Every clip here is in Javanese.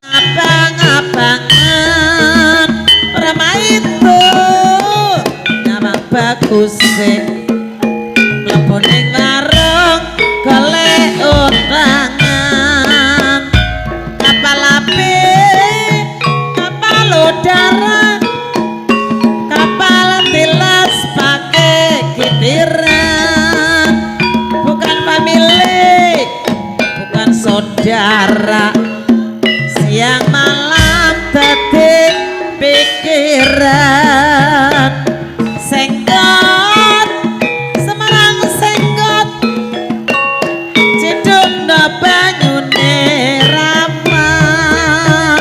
abang-abangan ramai itu nyamang bagus mlebu ning warung golek utangan kapal api kapal udara kapal tilas pakai kitiran bukan family bukan saudara siang malam tetik pikiran senggot Semarang senggot ciduk no banyune ramah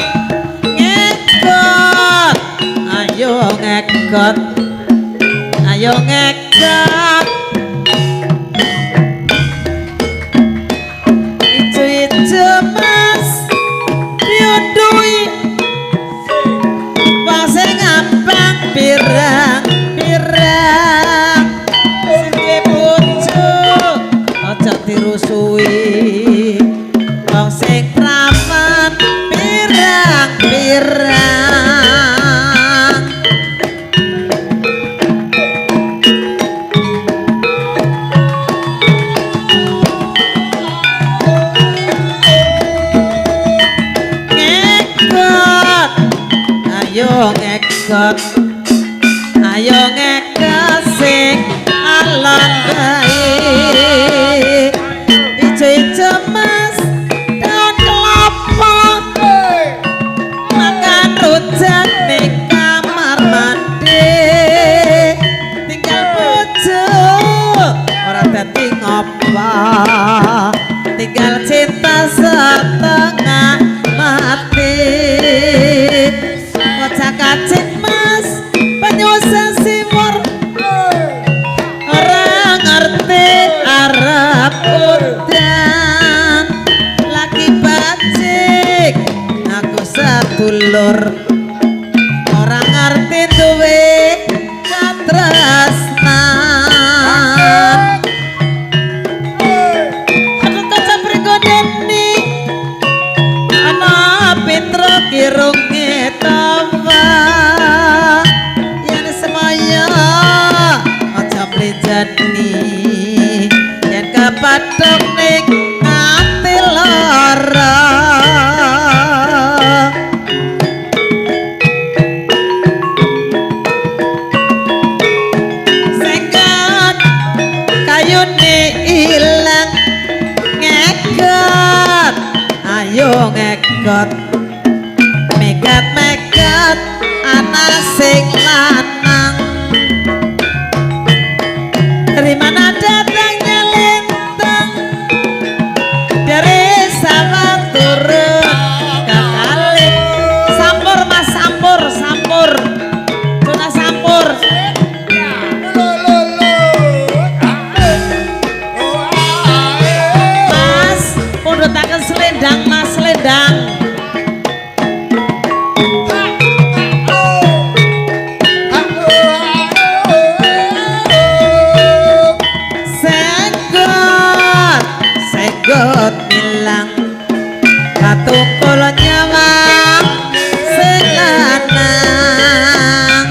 ngekot ayo ngekot ijo-ijo mas diundui wong sing abang pirang-pirang sing duwe bojo aja dirusui wong sing praman pirang-pirang ayo ngekot sing alon bae ijo-ijo mas daun kelapa makan rujak ning kamar mandi tinggal bojo ora dadi ngopo tinggal cinta setengah mati kocak-kacik mas penyusa simur orang ngerti Arab udan lagi bajik aku sedulur orang ngerti duwe katresnan aku kaca prigodeni ana Petro kirunge tawa yen semaya aja mlenjani yen kapathok ning ati lara senggot kayune ilang ngekot ayo ngekot megat-megat ana sing lanang dari mana datangnya lintang dari sawah turun ke kali sampur mas sampur tuna sampur mas pundhutaken selendang mas selendang senggot milang katungkul nyawang sing lanang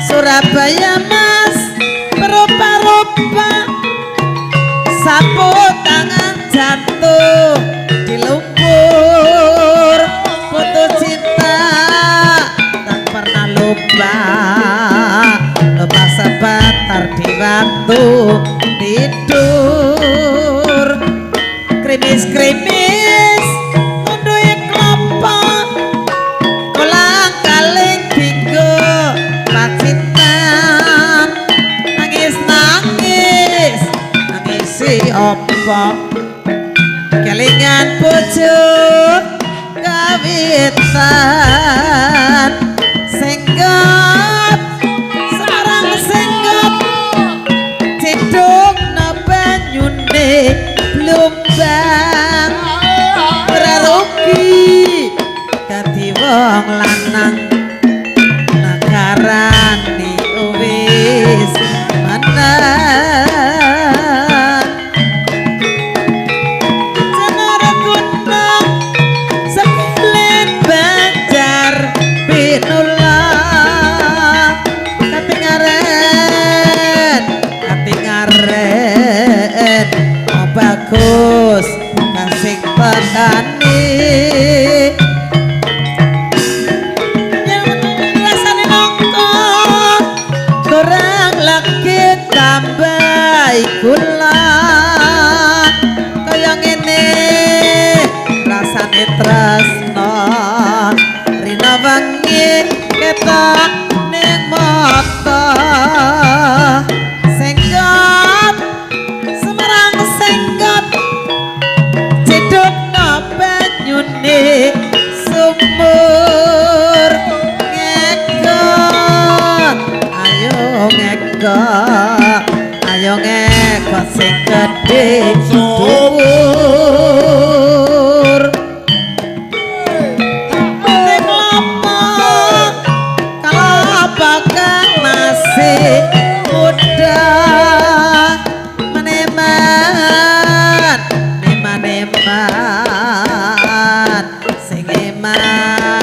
Surabaya mas berupa-rupa sapu tangan jatuh di lumpur putus cinta tak pernah lupa sebentar di waktu tidur krimis-krimis ngunduhi klopo kolang-kaling dinggo pacitan nangis si opo kelingan bojo kawitan senggot sarang senggot ciduk na banyune blumbang ora rugi dadi wong lanang nagarane wis menang keren oh bagus kasih petani rasane nongko kurang lagi tambah gula kaya ngene rasane tresno rina wengi ketok ning mata senggot Semarang senggot cedhok banyune sumur ngekot ayo ngekot sing gedhe dhuwur ning lopo kalapa kang masih muda meneman sing eman